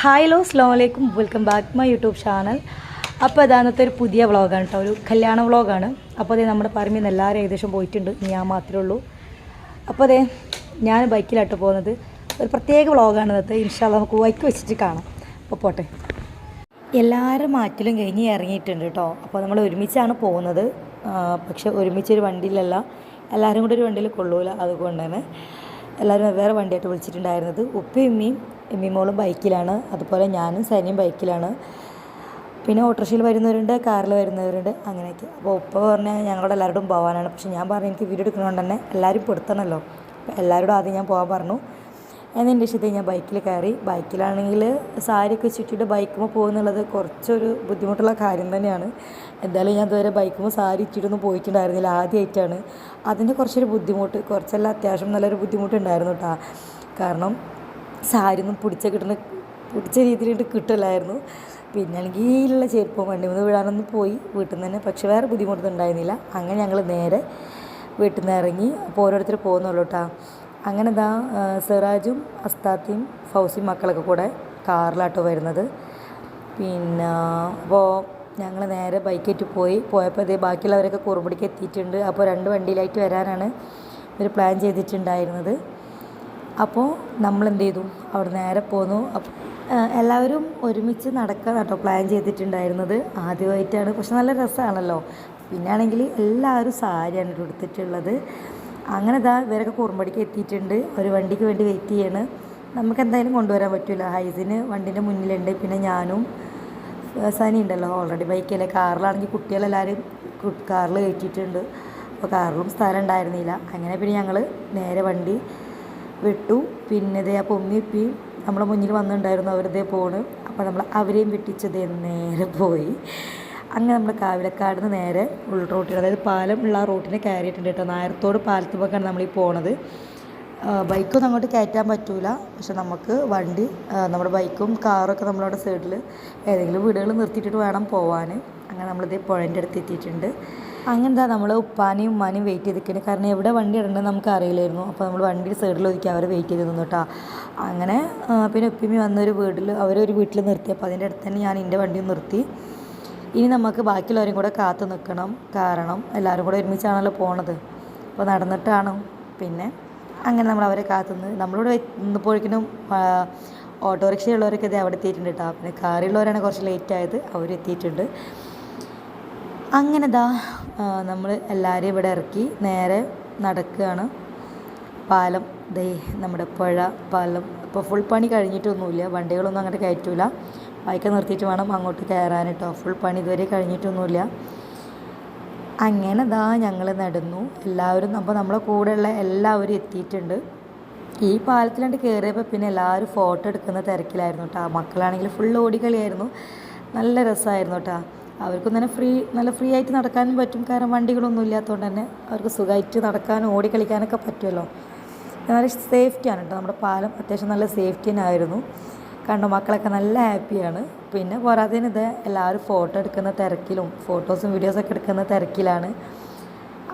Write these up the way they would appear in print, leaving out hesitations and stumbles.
Hi hello അസ്സലാമു അലൈക്കും welcome back my YouTube channel. അപ്പോൾ അതാണത്തെ ഒരു പുതിയ വ്ളോഗാണ് കേട്ടോ, ഒരു കല്യാണ വ്ളോഗാണ്. അപ്പോൾ അതേ നമ്മുടെ പറമ്പിൽ നിന്ന് എല്ലാവരും ഏകദേശം പോയിട്ടുണ്ട്, ഞാൻ മാത്രമേ ഉള്ളൂ. അപ്പോൾ അതേ ഞാൻ ബൈക്കിലായിട്ട് പോകുന്നത്. ഒരു പ്രത്യേക വ്ളോഗാണ് ഇന്നത്തെ. ഇൻഷാ അല്ലാഹ് നമുക്ക് ബൈക്ക് വെച്ചിട്ട് കാണാം. അപ്പോൾ പോട്ടെ. എല്ലാവരും മാറ്റിലും കഴിഞ്ഞ് ഇറങ്ങിയിട്ടുണ്ട് കേട്ടോ. അപ്പോൾ നമ്മൾ ഒരുമിച്ചാണ് പോകുന്നത്. പക്ഷെ ഒരുമിച്ചൊരു വണ്ടിയിലല്ല, എല്ലാവരും കൂടി ഒരു വണ്ടിയിൽ കൊള്ളൂല. അതുകൊണ്ട് തന്നെ എല്ലാവരും വേറെ വണ്ടിയായിട്ട് വിളിച്ചിട്ടുണ്ടായിരുന്നത്. ഉപ്പയും എമ്മിമോളും ബൈക്കിലാണ്, അതുപോലെ ഞാനും സനിയും ബൈക്കിലാണ്. പിന്നെ ഓട്ടോറിക്ഷയിൽ വരുന്നവരുണ്ട്, കാറിൽ വരുന്നവരുണ്ട്, അങ്ങനെയൊക്കെ. അപ്പോൾ ഉപ്പ പറഞ്ഞാൽ ഞങ്ങളോട് എല്ലാവരോടും പോകാനാണ്. പക്ഷെ ഞാൻ പറഞ്ഞു എനിക്ക് വീഡിയോ എടുക്കുന്നതുകൊണ്ട് തന്നെ എല്ലാവരും പെടുത്തണമല്ലോ. അപ്പോൾ എല്ലാവരോടും ആദ്യം ഞാൻ പോകാൻ പറഞ്ഞു. എന്നെ ഇഷ്ടത്തിൽ ഞാൻ ബൈക്കിൽ കയറി. ബൈക്കിലാണെങ്കിൽ സാരിയൊക്കെ ചുറ്റിയിട്ട് ബൈക്കുമ്പോൾ പോകുന്നുള്ളത് കുറച്ചൊരു ബുദ്ധിമുട്ടുള്ള കാര്യം തന്നെയാണ്. എന്തായാലും ഞാൻ ഇതുവരെ ബൈക്കുമ്പോൾ സാരി ഇട്ടിട്ടൊന്നും പോയിട്ടുണ്ടായിരുന്നില്ല, ആദ്യമായിട്ടാണ്. അതിൻ്റെ കുറച്ചൊരു ബുദ്ധിമുട്ട്, കുറച്ചല്ല അത്യാവശ്യം നല്ലൊരു ബുദ്ധിമുട്ടുണ്ടായിരുന്നു കേട്ടോ. കാരണം സാരി ഒന്നും പിടിച്ച രീതിയിലിട്ട് കിട്ടില്ലായിരുന്നു. പിന്നെ ആണെങ്കിൽ ഉള്ള ചെരുപ്പം വണ്ടി നിന്ന് വീഴാനൊന്നും പോയി വീട്ടിൽ നിന്ന് തന്നെ. പക്ഷെ വേറെ ബുദ്ധിമുട്ടൊന്നും ഉണ്ടായിരുന്നില്ല. അങ്ങനെ ഞങ്ങൾ നേരെ വീട്ടിൽ നിന്ന് ഇറങ്ങി. അപ്പോൾ ഓരോരുത്തർ പോകുന്നുള്ളൂ കേട്ടോ. അങ്ങനെ ഇതാ സിറാജും അസ്താത്തിയും ഫൗസിയും മക്കളൊക്കെ കൂടെ കാറിലാട്ടോ വരുന്നത്. പിന്നെ അപ്പോൾ ഞങ്ങൾ നേരെ ബൈക്കേറ്റ് പോയപ്പോൾ ഇതേ ബാക്കിയുള്ളവരൊക്കെ കുറുമ്പടിക്ക് എത്തിയിട്ടുണ്ട്. അപ്പോൾ 2 വണ്ടിയിലായിട്ട് വരാനാണ് ഇവർ പ്ലാൻ ചെയ്തിട്ടുണ്ടായിരുന്നത്. അപ്പോൾ നമ്മൾ എന്ത് ചെയ്തു, അവിടെ നേരെ പോന്നു. എല്ലാവരും ഒരുമിച്ച് നടക്കാൻ കേട്ടോ പ്ലാൻ ചെയ്തിട്ടുണ്ടായിരുന്നത്. ആദ്യമായിട്ടാണ്, പക്ഷെ നല്ല രസമാണല്ലോ. പിന്നെ ആണെങ്കിൽ എല്ലാവരും സാരിയാണ് എടുത്തിട്ടുള്ളത്. അങ്ങനെ ഇതാ ഇവരൊക്കെ കുറുമ്പടിക്ക് എത്തിയിട്ടുണ്ട്. ഒരു വണ്ടിക്ക് വേണ്ടി വെയിറ്റ് ചെയ്യാണ്. നമുക്ക് എന്തായാലും കൊണ്ടുവരാൻ പറ്റില്ല. ഹൈസിന് വണ്ടീൻ്റെ മുന്നിലുണ്ട്. പിന്നെ ഞാനും സനി ഉണ്ടല്ലോ ഓൾറെഡി ബൈക്കല്ലേ. കാറിലാണെങ്കിൽ കുട്ടികളെല്ലാവരും കാറിൽ കയറ്റിയിട്ടുണ്ട്. അപ്പോൾ കാറിലും സ്ഥലം ഉണ്ടായിരുന്നില്ല. അങ്ങനെ പിന്നെ ഞങ്ങൾ നേരെ വണ്ടി വിട്ടു. പിന്നെ ഇതേ അപ്പോൾ ഉമ്മിയും നമ്മളെ മുന്നിൽ വന്നിട്ടുണ്ടായിരുന്നു. അവരിതേ പോണ്. അപ്പോൾ നമ്മൾ അവരെയും വിട്ടിച്ചതേ നേരെ പോയി. അങ്ങനെ നമ്മൾ കാവിലക്കാട് നിന്ന് നേരെ ഉൾ റോട്ടിൽ, അതായത് പാലം ഉള്ള റോട്ടിനെ കയറിയിട്ടുണ്ട് കേട്ടോ. നായരത്തോട് പാലത്തുമൊക്കെയാണ് നമ്മളീ പോണത്. ബൈക്കൊന്നും അങ്ങോട്ട് കയറ്റാൻ പറ്റൂല. പക്ഷെ നമുക്ക് വണ്ടി, നമ്മുടെ ബൈക്കും കാറൊക്കെ നമ്മളവിടെ സൈഡിൽ ഏതെങ്കിലും വീടുകൾ നിർത്തിയിട്ടിട്ട് വേണം പോവാൻ. അങ്ങനെ നമ്മളിതേ പുഴേൻ്റെ അടുത്ത് എത്തിയിട്ടുണ്ട്. അങ്ങനെന്താ നമ്മൾ ഉപ്പാനെയും ഉമ്മാനെയും വെയിറ്റ് ചെയ്തിരിക്കുന്നത്. കാരണം എവിടെ വണ്ടി ഇടേണ്ടതെന്ന് നമുക്ക് അറിയില്ലായിരുന്നു. അപ്പോൾ നമ്മൾ വണ്ടി സൈഡിൽ ഒതുക്കി അവർ വെയിറ്റ് ചെയ്ത് നിന്നു കേട്ടോ. അങ്ങനെ പിന്നെ ഉപ്പിമി വന്നൊരു അവരൊരു വീട്ടിൽ നിർത്തി. അപ്പോൾ അതിൻ്റെ അടുത്ത് തന്നെ ഞാൻ എൻ്റെ വണ്ടിയും നിർത്തി. ഇനി നമുക്ക് ബാക്കിയുള്ളവരും കൂടെ കാത്തു നിൽക്കണം. കാരണം എല്ലാവരും കൂടെ ഒരുമിച്ചാണല്ലോ പോണത്. അപ്പോൾ നടന്നിട്ടാണ്. പിന്നെ അങ്ങനെ നമ്മൾ അവരെ കാത്തുനിന്ന് നമ്മളിവിടെ നിന്നപ്പോഴേക്കിനും ഓട്ടോറിക്ഷയുള്ളവരൊക്കെ ഇത് അവിടെ എത്തിയിട്ടുണ്ട് കേട്ടോ. പിന്നെ കാറിലുള്ളവരാണ് കുറച്ച് ലേറ്റായത്, അവരെത്തിയിട്ടുണ്ട്. അങ്ങനെ നമ്മൾ എല്ലാവരെയും ഇവിടെ ഇറക്കി നേരെ നടക്കുകയാണ്. പാലം നമ്മുടെ പാലം ഇപ്പോൾ ഫുൾ പണി കഴിഞ്ഞിട്ടൊന്നുമില്ല. വണ്ടികളൊന്നും അങ്ങോട്ട് കയറ്റൂല. ബൈക്ക് നിർത്തിയിട്ട് വേണം അങ്ങോട്ട് കയറാൻ കേട്ടോ. ഫുൾ പണി ഇതുവരെ കഴിഞ്ഞിട്ടൊന്നുമില്ല. അങ്ങനെ ഞങ്ങൾ നടന്നു എല്ലാവരും. അപ്പോൾ നമ്മളെ കൂടെയുള്ള എല്ലാവരും എത്തിയിട്ടുണ്ട്. ഈ പാലത്തിലാണ്ട് കയറിയപ്പോൾ പിന്നെ എല്ലാവരും ഫോട്ടോ എടുക്കുന്ന തിരക്കിലായിരുന്നു കേട്ടോ. മക്കളാണെങ്കിൽ ഫുൾ ഓടിക്കളിയായിരുന്നു. നല്ല രസമായിരുന്നു കേട്ടോ. അവർക്കും തന്നെ നല്ല ഫ്രീ ആയിട്ട് നടക്കാനും പറ്റും. കാരണം വണ്ടികളൊന്നും ഇല്ലാത്തതുകൊണ്ട് തന്നെ അവർക്ക് സുഖമായിട്ട് നടക്കാനും ഓടിക്കളിക്കാനൊക്കെ പറ്റുമല്ലോ. നല്ല സേഫ്റ്റിയാണ് കേട്ടോ. നമ്മുടെ പാലം അത്യാവശ്യം നല്ല സേഫ്റ്റി തന്നെ ആയിരുന്നു. കണ്ടു മക്കളൊക്കെ നല്ല ഹാപ്പിയാണ്. പിന്നെ പോരാത്തതിന് എല്ലാവരും ഫോട്ടോ എടുക്കുന്ന തിരക്കിലും ഫോട്ടോസും വീഡിയോസൊക്കെ എടുക്കുന്ന തിരക്കിലാണ്.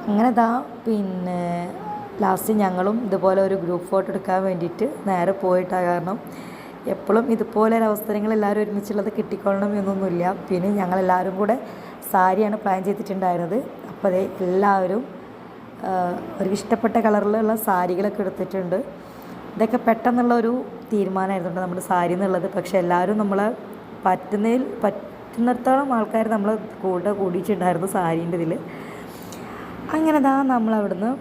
അങ്ങനെ പിന്നെ ലാസ്റ്റ് ഞങ്ങളും ഇതുപോലെ ഒരു ഗ്രൂപ്പ് ഫോട്ടോ എടുക്കാൻ വേണ്ടിയിട്ട് നേരെ പോയിട്ടാണ്. കാരണം എപ്പോഴും ഇതുപോലെ ഒരു അവസരങ്ങൾ എല്ലാവരും ഒരുമിച്ചുള്ളത് കിട്ടിക്കൊള്ളണം എന്നൊന്നുമില്ല. പിന്നെ ഞങ്ങളെല്ലാവരും കൂടെ സാരിയാണ് പ്ലാൻ ചെയ്തിട്ടുണ്ടായിരുന്നത്. അപ്പോൾ എല്ലാവരും അവർക്ക് ഇഷ്ടപ്പെട്ട കളറിലുള്ള സാരികളൊക്കെ എടുത്തിട്ടുണ്ട്. ഇതൊക്കെ പെട്ടെന്നുള്ള ഒരു തീരുമാനമായിരുന്നു നമ്മുടെ സാരി എന്നുള്ളത്. പക്ഷേ എല്ലാവരും നമ്മളെ പറ്റുന്നിടത്തോളം ആൾക്കാർ നമ്മൾ കൂടിയിട്ടുണ്ടായിരുന്നു സാരീൻ്റെ ഇതിൽ. അങ്ങനെ നമ്മളവിടുന്ന്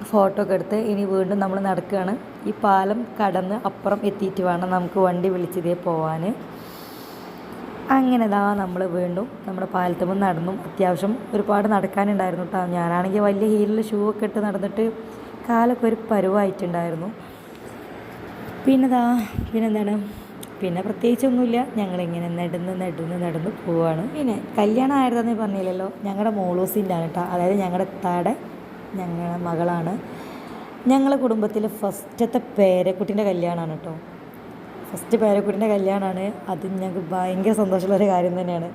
ഫോട്ടോ ഒക്കെ എടുത്ത് ഇനി വീണ്ടും നമ്മൾ നടക്കുകയാണ്. ഈ പാലം കടന്ന് അപ്പുറം എത്തിയിട്ട് വേണം നമുക്ക് വണ്ടി വിളിച്ചതേ പോവാൻ. അങ്ങനെ നമ്മൾ വീണ്ടും നമ്മുടെ പാലത്തുമ്പോൾ നടന്നു. അത്യാവശ്യം ഒരുപാട് നടക്കാനുണ്ടായിരുന്നു കേട്ടോ. ഞാനാണെങ്കിൽ വലിയ ഹീലിൽ ഷൂ ഒക്കെ ഇട്ട് നടന്നിട്ട് കാലൊക്കെ ഒരു പരുവായിട്ടുണ്ടായിരുന്നു. പിന്നെന്താണ് പിന്നെ പ്രത്യേകിച്ചൊന്നുമില്ല. ഞങ്ങളിങ്ങനെ നടന്ന് പോവുകയാണ്. പിന്നെ കല്യാണം ആയിരുന്നെന്ന് പറഞ്ഞില്ലല്ലോ, ഞങ്ങളുടെ മോളൂസിൻ്റെ ആണ് കേട്ടോ. അതായത് ഞങ്ങളുടെ മകളാണ്. ഞങ്ങളുടെ കുടുംബത്തിൽ ഫസ്റ്റത്തെ പേരക്കുട്ടീൻ്റെ കല്യാണമാണ് കേട്ടോ. ഫസ്റ്റ് പേരക്കുട്ടീൻ്റെ കല്യാണമാണ്. അത് ഞങ്ങൾക്ക് ഭയങ്കര സന്തോഷമുള്ളൊരു കാര്യം തന്നെയാണ്.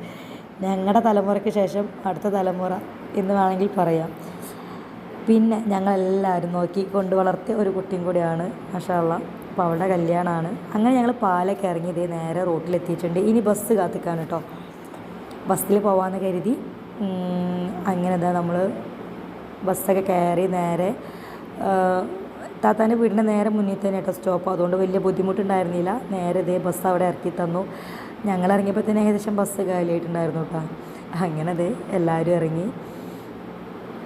ഞങ്ങളുടെ തലമുറയ്ക്ക് ശേഷം അടുത്ത തലമുറ എന്ന് വേണമെങ്കിൽ പറയാം. പിന്നെ ഞങ്ങളെല്ലാവരും നോക്കി കൊണ്ട് വളർത്തിയ ഒരു കുട്ടിയും കൂടിയാണ്. മാഷാ അല്ലാഹ്. അപ്പോൾ അവളുടെ കല്യാണമാണ്. അങ്ങനെ ഞങ്ങൾ പാലൊക്കെ ഇറങ്ങി ഇതേ നേരെ റോട്ടിലെത്തിയിട്ടുണ്ട്. ഇനി ബസ് കാത്തിക്കാണ് കേട്ടോ. ബസ്സിൽ പോകാമെന്ന് കരുതി അങ്ങനെ എന്താ നമ്മൾ ബസ്സൊക്കെ കയറി നേരെ താത്താൻ്റെ വീടിൻ്റെ നേരെ മുന്നിൽ തന്നെ കേട്ടോ സ്റ്റോപ്പ്. അതുകൊണ്ട് വലിയ ബുദ്ധിമുട്ടുണ്ടായിരുന്നില്ല. നേരെ ഇതേ ബസ് അവിടെ ഇറക്കി തന്നു. ഞങ്ങൾ ഇറങ്ങിയപ്പോൾ തന്നെ ഏകദേശം ബസ് കാലിയായിട്ടുണ്ടായിരുന്നു കേട്ടോ. അങ്ങനെ അത് എല്ലാവരും ഇറങ്ങി.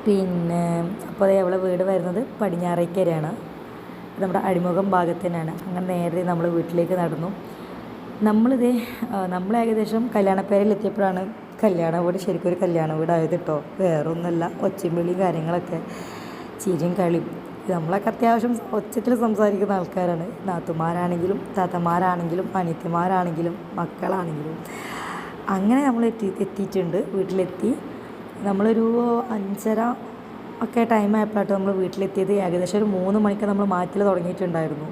പിന്നെ അപ്പോൾ അതേ അവളെ വീട് വരുന്നത് പടിഞ്ഞാറേക്കരയാണ്, നമ്മുടെ അഴിമുഖം ഭാഗത്ത് തന്നെയാണ്. അങ്ങനെ നേരെ നമ്മൾ വീട്ടിലേക്ക് നടന്നു. നമ്മൾ ഏകദേശം കല്യാണപ്പേരയിലെത്തിയപ്പോഴാണ് കല്യാണ വീട് ശരിക്കും ഒരു കല്യാണ വീടായത് കേട്ടോ. വേറെ ഒന്നുമല്ല, ഒച്ചയും വിളിയും കാര്യങ്ങളൊക്കെ, ചിരിയും കളിയും. നമ്മളൊക്കെ അത്യാവശ്യം ഒച്ചത്തിൽ സംസാരിക്കുന്ന ആൾക്കാരാണ്. നാത്തുമാരാണെങ്കിലും താത്തമാരാണെങ്കിലും അനിയത്തിമാരാണെങ്കിലും മക്കളാണെങ്കിലും. അങ്ങനെ നമ്മൾ എത്തിയിട്ടുണ്ട്. വീട്ടിലെത്തി നമ്മളൊരു 5:30 ഒക്കെ ടൈം ആയപ്പോഴാണ് നമ്മൾ വീട്ടിലെത്തിയത്. ഏകദേശം ഒരു 3 മണിക്ക് നമ്മൾ മാറ്റൽ തുടങ്ങിയിട്ടുണ്ടായിരുന്നു.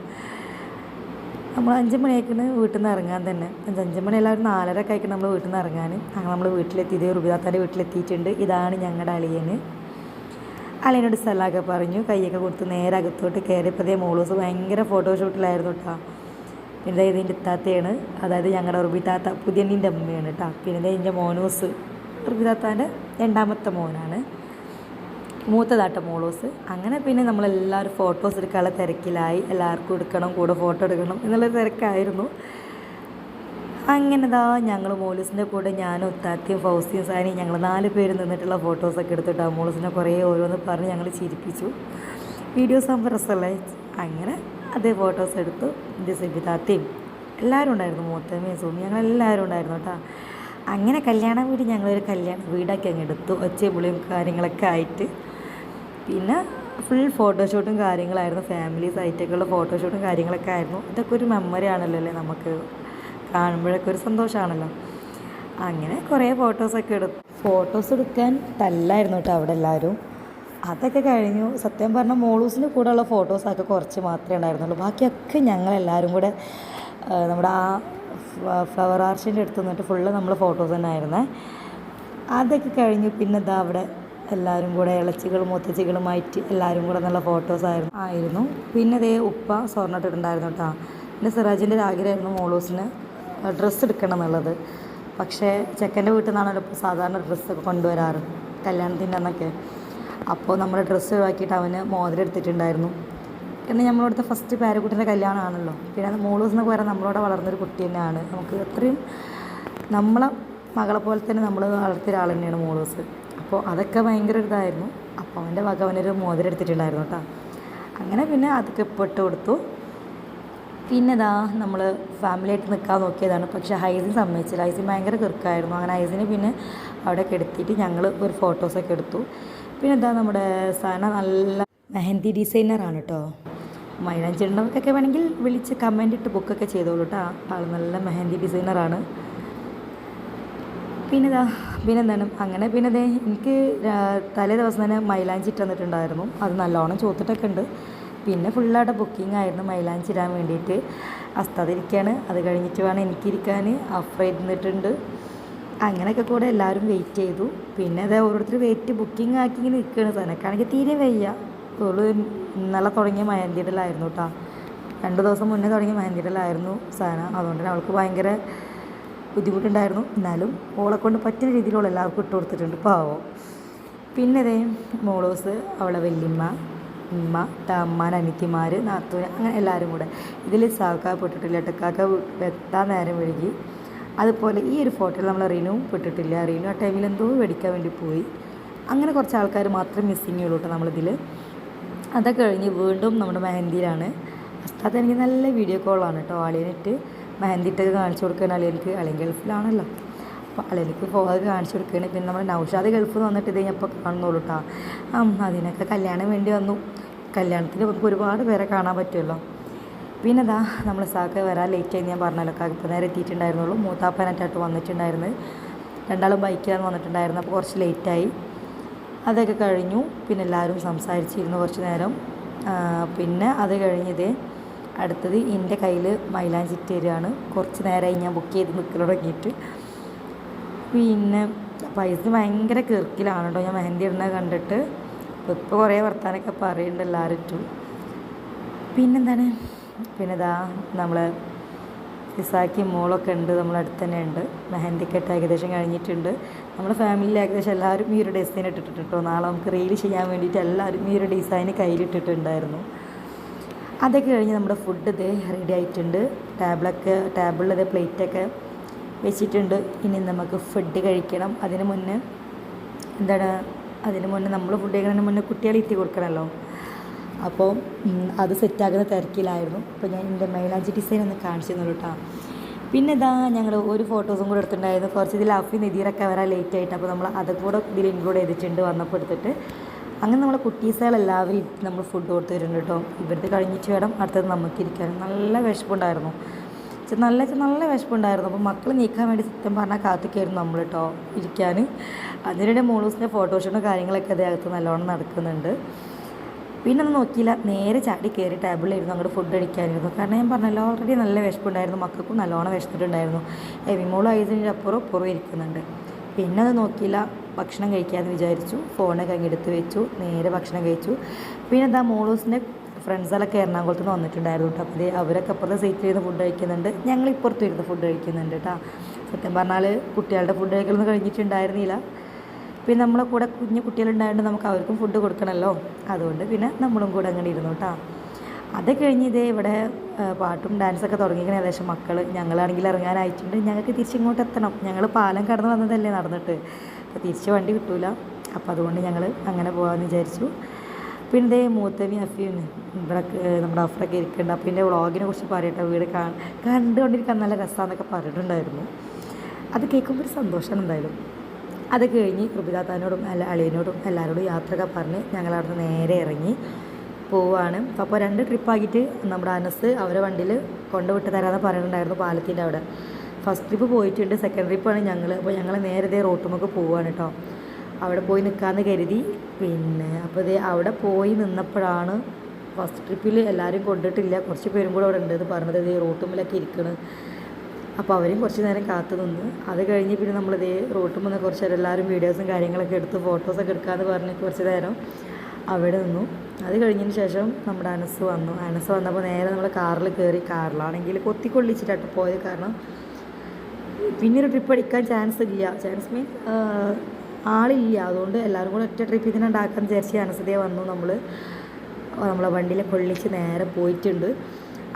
നമ്മൾ 5 മണിയായിക്കണ് വീട്ടിൽ നിന്ന് ഇറങ്ങാൻ തന്നെ. 5 മണിയല്ല, ഒരു 4:30 ഒക്കെ ആയിക്കണം നമ്മൾ വീട്ടിൽ നിന്ന് ഇറങ്ങാൻ. അങ്ങനെ നമ്മൾ വീട്ടിലെത്തിയത് റുബിതാത്താൻ്റെ വീട്ടിലെത്തിയിട്ടുണ്ട്. ഇതാണ് ഞങ്ങളുടെ അളിയനോട് സ്ഥലമൊക്കെ പറഞ്ഞു, കൈയൊക്കെ കൊടുത്ത് നേരെ അകത്തോട്ട് കയറിയപ്പോഴേ മോളൂസ് ഭയങ്കര ഫോട്ടോഷൂട്ടിലായിരുന്നു കേട്ടോ. പിന്നെ ഇതിൻ്റെ ഇത്താത്തയാണ്, അതായത് ഞങ്ങളുടെ റുബിതാത്ത പുതിയണ്ണിൻ്റെ അമ്മയാണ് കേട്ടോ. പിന്നെ ഇതിൻ്റെ മോനൂസ് റുബിതാത്താൻ്റെ 2ാമത്തെ മോനാണ്, മൂത്തതാട്ട മോളൂസ്. അങ്ങനെ പിന്നെ നമ്മളെല്ലാവരും ഫോട്ടോസ് എടുക്കാനുള്ള തിരക്കിലായി. എല്ലാവർക്കും എടുക്കണം, കൂടെ ഫോട്ടോ എടുക്കണം എന്നുള്ളൊരു തിരക്കായിരുന്നു. അങ്ങനെ ഞങ്ങൾ മോളൂസിൻ്റെ കൂടെ ഞാനും ഉത്താത്തിയും ഫൗസിയും സാനിയും ഞങ്ങൾ 4 പേര് നിന്നിട്ടുള്ള ഫോട്ടോസൊക്കെ എടുത്തിട്ടാണ് മോളൂസിനെ കുറേ ഓരോന്ന് പറഞ്ഞ് ഞങ്ങൾ ചിരിപ്പിച്ചു. വീഡിയോസ് ആകുമ്പോൾ രസമല്ലേ. അങ്ങനെ അതേ ഫോട്ടോസ് എടുത്തു. എൻ്റെ സിബിതാത്തയും എല്ലാവരും ഉണ്ടായിരുന്നു, മൂത്തമ്മയും സൂമി, ഞങ്ങളെല്ലാവരും ഉണ്ടായിരുന്നു കേട്ടോ. അങ്ങനെ കല്യാണ വീട് ഞങ്ങളൊരു കല്യാണ വീടൊക്കെ അങ്ങ് എടുത്തു, ഒച്ചയും പുളിയും കാര്യങ്ങളൊക്കെ ആയിട്ട്. പിന്നെ ഫുൾ ഫോട്ടോഷൂട്ടും കാര്യങ്ങളായിരുന്നു, ഫാമിലീസ് ആയിട്ടൊക്കെയുള്ള ഫോട്ടോഷൂട്ടും കാര്യങ്ങളൊക്കെ ആയിരുന്നു. ഇതൊക്കെ ഒരു മെമ്മറി ആണല്ലോ അല്ലേ, നമുക്ക് കാണുമ്പോഴൊക്കെ ഒരു സന്തോഷമാണല്ലോ. അങ്ങനെ കുറേ ഫോട്ടോസൊക്കെ എടുത്തു. ഫോട്ടോസ് എടുക്കാൻ തല്ലായിരുന്നു കേട്ടോ അവിടെ എല്ലാവരും. അതൊക്കെ കഴിഞ്ഞു. സത്യം പറഞ്ഞാൽ മോളൂസിൻ്റെ കൂടെയുള്ള ഫോട്ടോസൊക്കെ കുറച്ച് മാത്രമേ ഉണ്ടായിരുന്നുള്ളൂ. ബാക്കിയൊക്കെ ഞങ്ങളെല്ലാവരും കൂടെ നമ്മുടെ ആ ഫ്ലവർ ആർച്ചിൻ്റെ അടുത്ത് നിന്നിട്ട് ഫുള്ള് നമ്മൾ ഫോട്ടോസ് തന്നെ ആയിരുന്നേ. അതൊക്കെ കഴിഞ്ഞു. പിന്നെ അവിടെ എല്ലാവരും കൂടെ ഇളച്ചികളും മുത്തച്ചികളുമായിട്ട് എല്ലാവരും കൂടെ നല്ല ഫോട്ടോസ് ആയിരുന്നു. പിന്നെ ഉപ്പ സ്വർണ്ണിട്ടിട്ടുണ്ടായിരുന്നു കേട്ടോ. എൻ്റെ സിറാജിൻ്റെ ഒരു ആഗ്രഹമായിരുന്നു മോളൂസിന് ഡ്രസ്സ് എടുക്കണം എന്നുള്ളത്. പക്ഷേ ചെക്കൻ്റെ വീട്ടിൽ നിന്നാണല്ലോ ഇപ്പോൾ സാധാരണ ഡ്രസ്സൊക്കെ കൊണ്ടുവരാറ് കല്യാണത്തിൻ്റെ അന്നൊക്കെ. അപ്പോൾ നമ്മൾ ഡ്രസ്സ് ഒഴിവാക്കിയിട്ട് അവന് മോതിരം എടുത്തിട്ടുണ്ടായിരുന്നു. കാരണം നമ്മളോടത്തെ ഫസ്റ്റ് പേരക്കുട്ടീൻ്റെ കല്യാണമാണല്ലോ. പിന്നെ മോളൂസിനൊക്കെ വരാൻ നമ്മളോട് വളർന്നൊരു കുട്ടി തന്നെയാണ്. നമുക്ക് അത്രയും നമ്മളെ മകളെ പോലെ തന്നെ നമ്മൾ വളർത്തിയ ഒരാൾ തന്നെയാണ് മോളൂസ്. അപ്പോൾ അതൊക്കെ ഭയങ്കര ഇതായിരുന്നു. അപ്പോൾ അവൻ്റെ വക അവനൊരു മോതിരം എടുത്തിട്ടുണ്ടായിരുന്നു കേട്ടോ. അങ്ങനെ പിന്നെ അതൊക്കെ ഇട്ട് കൊടുത്തു. പിന്നെ നമ്മൾ ഫാമിലിയായിട്ട് നിൽക്കാൻ നോക്കിയതാണ്. പക്ഷേ ഹൈസിന് സമ്മതിച്ചില്ല. ഹൈസിന് ഭയങ്കര കിറുക്കായിരുന്നു. അങ്ങനെ ഹൈസിന് പിന്നെ അവിടെ കിടത്തിയിട്ട് ഞങ്ങൾ ഒരു ഫോട്ടോസൊക്കെ എടുത്തു. പിന്നെ നമ്മുടെ സന നല്ല മെഹന്തി ഡിസൈനറാണ് കേട്ടോ. മൈലാഞ്ചിടുന്നവർക്കൊക്കെ വേണമെങ്കിൽ വിളിച്ച് കമൻ്റ് ഇട്ട് ബുക്കൊക്കെ ചെയ്തോളൂ കേട്ടോ. ആൾ നല്ല മെഹന്തി ഡിസൈനറാണ്. പിന്നെ എന്താണ് അങ്ങനെ പിന്നെ എനിക്ക് തലേ ദിവസം തന്നെ മൈലാഞ്ചി ഇട്ട് തന്നിട്ടുണ്ടായിരുന്നു. അത് നല്ലോണം ചോത്തിട്ടൊക്കെ ഉണ്ട്. പിന്നെ ഫുള്ളായിട്ട് ബുക്കിംഗ് ആയിരുന്നു മൈലാഞ്ചി ഇടാൻ വേണ്ടിയിട്ട്. അസ്താതിരിക്കുകയാണ്. അത് കഴിഞ്ഞിട്ട് വേണം എനിക്കിരിക്കാൻ. അഫ്രൈഡ് നിന്നിട്ടുണ്ട്. അങ്ങനെയൊക്കെ കൂടെ എല്ലാവരും വെയിറ്റ് ചെയ്തു. പിന്നെ ഓരോരുത്തർ വെയിറ്റ് ബുക്കിംഗ് ആക്കി ഇങ്ങനെ നിൽക്കുകയാണ്. സനക്കാണെങ്കിൽ തീരെ വയ്യ. ഇന്നലെ തുടങ്ങിയ മെഹന്തിയിടലായിരുന്നു കേട്ടോ. 2 ദിവസം മുന്നേ തുടങ്ങിയ മെഹന്തിയിടലായിരുന്നു സന. അതുകൊണ്ട് തന്നെ അവൾക്ക് ഭയങ്കര ബുദ്ധിമുട്ടുണ്ടായിരുന്നു. എന്നാലും ഓളെ കൊണ്ട് പറ്റുന്ന രീതിയിലുള്ള എല്ലാവർക്കും ഇട്ട് കൊടുത്തിട്ടുണ്ട്, പാവം. പിന്നെ മോളൂസ്, അവളെ വല്യമ്മ, ഉമ്മ, അമ്മാൻ്റെ അനിയത്തിമാർ, നാത്തൂന്, അങ്ങനെ എല്ലാവരും കൂടെ. ഇതിൽ സാക്ക പെട്ടിട്ടില്ല. ടെക്കാക്ക വെട്ടാൻ നേരം വഴുകി. അതുപോലെ ഈ ഒരു ഫോട്ടോയിൽ നമ്മൾ റീനു പെട്ടിട്ടില്ല. റീനു ആ ടൈമിൽ എന്തോ മേടിക്കാൻ വേണ്ടി പോയി. അങ്ങനെ കുറച്ച് ആൾക്കാർ മാത്രം മിസ്സിങ് ഉള്ളൂ കേട്ടോ നമ്മളിതിൽ. അതൊക്കെ കഴിഞ്ഞ് വീണ്ടും നമ്മുടെ മെഹന്തിയിലാണ്. അസ്താത്ത് എനിക്ക് നല്ല വീഡിയോ കോളാണ് കേട്ടോ. അളിയനിട്ട് മെഹന്തി ഇട്ടൊക്കെ കാണിച്ചു കൊടുക്കുകയാണ്. അളിയൻ ഗൾഫിലാണല്ലോ. അപ്പോൾ അളിയനിക്ക് പോകാതെ കാണിച്ചു കൊടുക്കുകയാണ്. പിന്നെ നമ്മുടെ നൗഷാദ് ഗൾഫിൽ നിന്ന് വന്നിട്ട് ഇപ്പോൾ കാണുന്നുള്ളൂ കേട്ടോ. അതിനൊക്കെ കല്യാണം വേണ്ടി വന്നു. കല്യാണത്തിന് നമുക്ക് ഒരുപാട് പേരെ കാണാൻ പറ്റുമല്ലോ. പിന്നെ നമ്മൾ സാക്ക വരാൻ ലേറ്റായി ഞാൻ പറഞ്ഞല്ലോ. ഇപ്പോൾ നേരെ എത്തിയിട്ടുണ്ടായിരുന്നുള്ളൂ. മൂത്താപ്പനായിട്ടായിട്ട് വന്നിട്ടുണ്ടായിരുന്നത്. 2 ബൈക്കിലാണ് വന്നിട്ടുണ്ടായിരുന്നത്. അപ്പോൾ കുറച്ച് ലേറ്റായി. അതൊക്കെ കഴിഞ്ഞു. പിന്നെ എല്ലാവരും സംസാരിച്ചിരുന്നു കുറച്ച് നേരം. പിന്നെ അത് കഴിഞ്ഞത് അടുത്തത് എൻ്റെ കയ്യിൽ മൈലാഞ്ചിട്ട് തരികയാണ്. കുറച്ച് നേരമായി ഞാൻ ബുക്ക് ചെയ്ത് നിൽക്കൽ തുടങ്ങിയിട്ട്. പിന്നെ പൈസ ഭയങ്കര കിറുക്കിലാണ് കേട്ടോ ഞാൻ മെഹന്തി ഇടുന്നത് കണ്ടിട്ട്. ഇപ്പോൾ കുറേ വർത്താനൊക്കെ പറയുന്നുണ്ട് എല്ലാവരും. പിന്നെന്താണ് പിന്നെ ഇതാ നമ്മൾ ഇസാക്കി മോളൊക്കെ ഉണ്ട്, നമ്മളടുത്ത് തന്നെ ഉണ്ട്. മെഹന്തിക്കെട്ട് ഏകദേശം കഴിഞ്ഞിട്ടുണ്ട്. നമ്മുടെ ഫാമിലിയിൽ ഏകദേശം എല്ലാവരും ഈ ഒരു ഡിസൈൻ ഇട്ടിട്ടുണ്ട് കേട്ടോ. നാളെ നമുക്ക് റീൽ ചെയ്യാൻ വേണ്ടിയിട്ട് എല്ലാവരും ഈ ഒരു ഡിസൈൻ കയ്യിലിട്ടിട്ടുണ്ടായിരുന്നു. അതൊക്കെ കഴിഞ്ഞ് നമ്മുടെ ഫുഡ് ഇതേ റെഡി ആയിട്ടുണ്ട്. ടേബിളിൽ ഇതേ പ്ലേറ്റൊക്കെ വെച്ചിട്ടുണ്ട്. ഇനി നമുക്ക് ഫുഡ് കഴിക്കണം. അതിന് മുന്നേ നമ്മൾ ഫുഡ് കഴിക്കുന്നതിന് മുന്നേ കുട്ടികളെ എത്തി കൊടുക്കണമല്ലോ. അപ്പോൾ അത് സെറ്റാക്കുന്ന തിരക്കിലായിരുന്നു. അപ്പോൾ ഞാൻ എൻ്റെ മൈലാഞ്ചി ഡിസൈൻ ഒന്ന് കാണിച്ചു തന്നു കേട്ടോ. പിന്നെ ഇതാ ഞങ്ങൾ ഒരു ഫോട്ടോസും കൂടെ എടുത്തിട്ടുണ്ടായിരുന്നു. കുറച്ച് ഇതിൽ അഫി നിതീറൊക്കെ വരാൻ ലേറ്റ് ആയിട്ട്, അപ്പോൾ നമ്മൾ അതും കൂടെ ഇതിൽ ഇൻക്ലൂഡ് ചെയ്തിട്ടുണ്ട് വന്നപ്പോൾ എടുത്തിട്ട്. അങ്ങനെ നമ്മളെ കുട്ടീസുകളെല്ലാവരും നമ്മൾ ഫുഡ് കൊടുത്തു തരുന്നുണ്ട് കേട്ടോ. ഇവരുടെ കഴിഞ്ഞിട്ട് വേണം അടുത്തത് നമുക്കിരിക്കാൻ. നല്ല വിശപ്പുണ്ടായിരുന്നു, നല്ല വിശപ്പുണ്ടായിരുന്നു. അപ്പോൾ മക്കൾ നീക്കാൻ വേണ്ടി സത്യം പറഞ്ഞാൽ കാത്തിക്കായിരുന്നു നമ്മൾ കേട്ടോ ഇരിക്കാൻ. അതിനിടെ മോളൂസിൻ്റെ ഫോട്ടോഷൂട്ടും കാര്യങ്ങളൊക്കെ അദ്ദേഹത്ത് നല്ലോണം നടക്കുന്നുണ്ട്. പിന്നെ ഒന്നും നോക്കിയില്ല, നേരെ ചാടി കയറി ടേബിളിലിരുന്നു അങ്ങോട്ട് ഫുഡ് കഴിക്കാനിരുന്നു. കാരണം ഞാൻ പറഞ്ഞല്ലോ ഓൾറെഡി നല്ല വിശപ്പുണ്ടായിരുന്നു, മക്കൾക്കും നല്ലോണം വിശന്നിട്ടുണ്ടായിരുന്നു. വിമോളും ഐസിൻ്റെ അപ്പുറം ഇരിക്കുന്നുണ്ട്. പിന്നെ അത് നോക്കിയില്ല, ഭക്ഷണം കഴിക്കാമെന്ന് വിചാരിച്ചു. ഫോണൊക്കെ അങ്ങ് എടുത്ത് വെച്ചു, നേരെ ഭക്ഷണം കഴിച്ചു. പിന്നെ എന്താ മോളൂസിൻ്റെ ഫ്രണ്ട്സുകളൊക്കെ എറണാകുളത്ത് നിന്ന് വന്നിട്ടുണ്ടായിരുന്നു കേട്ടോ. അപ്പോൾ അവരൊക്കെ അപ്പുറത്തെ സീറ്റിൽ ഇരുന്ന് ഫുഡ് കഴിക്കുന്നുണ്ട്, ഞങ്ങൾ ഇപ്പുറത്തും ഇരുന്ന് ഫുഡ് കഴിക്കുന്നുണ്ട് കേട്ടോ. സത്യം പറഞ്ഞാൽ കുട്ടികളുടെ ഫുഡ് കഴിക്കലൊന്നും കഴിഞ്ഞിട്ടുണ്ടായിരുന്നില്ല. പിന്നെ നമ്മളെ കൂടെ കുഞ്ഞു കുട്ടികളുണ്ടായതുകൊണ്ട് നമുക്ക് അവർക്കും ഫുഡ് കൊടുക്കണമല്ലോ, അതുകൊണ്ട് പിന്നെ നമ്മളും കൂടെ അങ്ങനെ ഇരുന്നു കേട്ടോ. അത് കഴിഞ്ഞ് ഇതേ ഇവിടെ പാട്ടും ഡാൻസൊക്കെ തുടങ്ങിയിരിക്കുന്ന ഏകദേശം മക്കൾ. ഞങ്ങളാണെങ്കിൽ ഇറങ്ങാനായിട്ടുണ്ട്, ഞങ്ങൾക്ക് തിരിച്ചിങ്ങോട്ട് എത്തണം. ഞങ്ങൾ പാലം കടന്ന് വന്നതല്ലേ നടന്നിട്ട്, അപ്പോൾ തിരിച്ച് വണ്ടി കിട്ടൂല. അപ്പോൾ അതുകൊണ്ട് ഞങ്ങൾ അങ്ങനെ പോകാമെന്ന് വിചാരിച്ചു. പിന്നെ ഇതേ മൂത്തവി അഫിയും ഇവിടെ നമ്മുടെ അഫറൊക്കെ ഇരിക്കുന്നുണ്ട്. അപ്പോൾ എൻ്റെ വ്ളോഗിനെ കുറിച്ച് പറയട്ടെ, വീട് കണ്ടുകൊണ്ടിരിക്കാൻ നല്ല രസമാണെന്നൊക്കെ പറഞ്ഞിട്ടുണ്ടായിരുന്നു. അത് കേൾക്കുമ്പോൾ ഒരു സന്തോഷമാണ് എന്തായാലും. അത് കഴിഞ്ഞ് റുബിതാത്താനോടും അളിയനോടും എല്ലാവരോടും യാത്രയൊക്കെ പറഞ്ഞ് ഞങ്ങളവിടുന്ന് നേരെ ഇറങ്ങി പോവുകയാണ്. അപ്പോൾ 2 ട്രിപ്പാക്കിയിട്ട് നമ്മുടെ അനസ് അവരെ വണ്ടിയിൽ കൊണ്ടുവിട്ട് തരാമെന്ന് പറഞ്ഞിട്ടുണ്ടായിരുന്നു പാലത്തിൻ്റെ അവിടെ. ഫസ്റ്റ് ട്രിപ്പ് പോയിട്ടുണ്ട്, സെക്കൻഡ് ട്രിപ്പാണ് ഞങ്ങൾ. അപ്പോൾ ഞങ്ങൾ നേരെ റോട്ടുമൊക്കെ പോവുകയാണ് കേട്ടോ. അവിടെ പോയി നിൽക്കാമെന്ന് കരുതി. പിന്നെ അപ്പോൾ അവിടെ പോയി നിന്നപ്പോഴാണ് ഫസ്റ്റ് ട്രിപ്പിൽ എല്ലാവരും കൊണ്ടിട്ടില്ല, കുറച്ച് പേരും കൂടെ അവിടെ ഉണ്ടെന്ന് പറഞ്ഞത്. റോട്ടുമ്പിലൊക്കെ ഇരിക്കണം. അപ്പോൾ അവരും കുറച്ച് നേരം കാത്തു നിന്ന്. അത് കഴിഞ്ഞ് പിന്നെ നമ്മളിതേ റോട്ടും വന്ന് കുറച്ച് നേരം എല്ലാവരും വീഡിയോസും കാര്യങ്ങളൊക്കെ എടുത്ത് ഫോട്ടോസൊക്കെ എടുക്കാമെന്ന് പറഞ്ഞ് കുറച്ച് നേരം അവിടെ നിന്നു. അത് കഴിഞ്ഞതിന് ശേഷം നമ്മുടെ അനസ് വന്നപ്പോൾ നേരെ നമ്മൾ കാറിൽ കയറി. കാറിലാണെങ്കിൽ കൊത്തിക്കൊള്ളിച്ചിട്ടായിട്ട് പോയത്, കാരണം പിന്നൊരു ട്രിപ്പ് അടിക്കാൻ ചാൻസ് മീൻസ് ആളില്ല. അതുകൊണ്ട് എല്ലാവരും കൂടെ ഒറ്റ ട്രിപ്പ് ഇതിനുണ്ടാക്കാൻ വിചാരിച്ച് അനസതയെ വന്നു. നമ്മളെ വണ്ടിയിൽ കൊള്ളിച്ച് നേരെ പോയിട്ടുണ്ട്.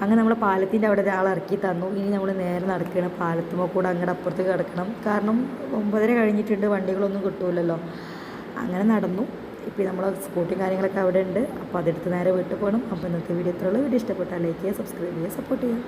അങ്ങനെ നമ്മൾ പാലത്തിൻ്റെ അവിടെ ഒരാൾ ഇറക്കി തന്നു. ഇനി നമ്മൾ നേരെ നടക്കണം, പാലത്തുമ്പോൾ കൂടെ അങ്ങോട്ട് അപ്പുറത്തേക്ക് കിടക്കണം. കാരണം 9:30 കഴിഞ്ഞിട്ടുണ്ട്, വണ്ടികളൊന്നും കിട്ടൂലല്ലോ. അങ്ങനെ നടന്നു. ഇപ്പോൾ നമ്മൾ സ്കൂട്ടിയും കാര്യങ്ങളൊക്കെ അവിടെ ഉണ്ട്. അപ്പോൾ അതെടുത്ത് നേരെ വീട്ടിൽ പോകണം. അപ്പോൾ ഇന്നത്തെ വീഡിയോ ഇത്രയുള്ളൂ. വീഡിയോ ഇഷ്ടപ്പെട്ടാൽ ലൈക്ക് ചെയ്യുക, സബ്സ്ക്രൈബ് ചെയ്യുക, സപ്പോർട്ട് ചെയ്യുക.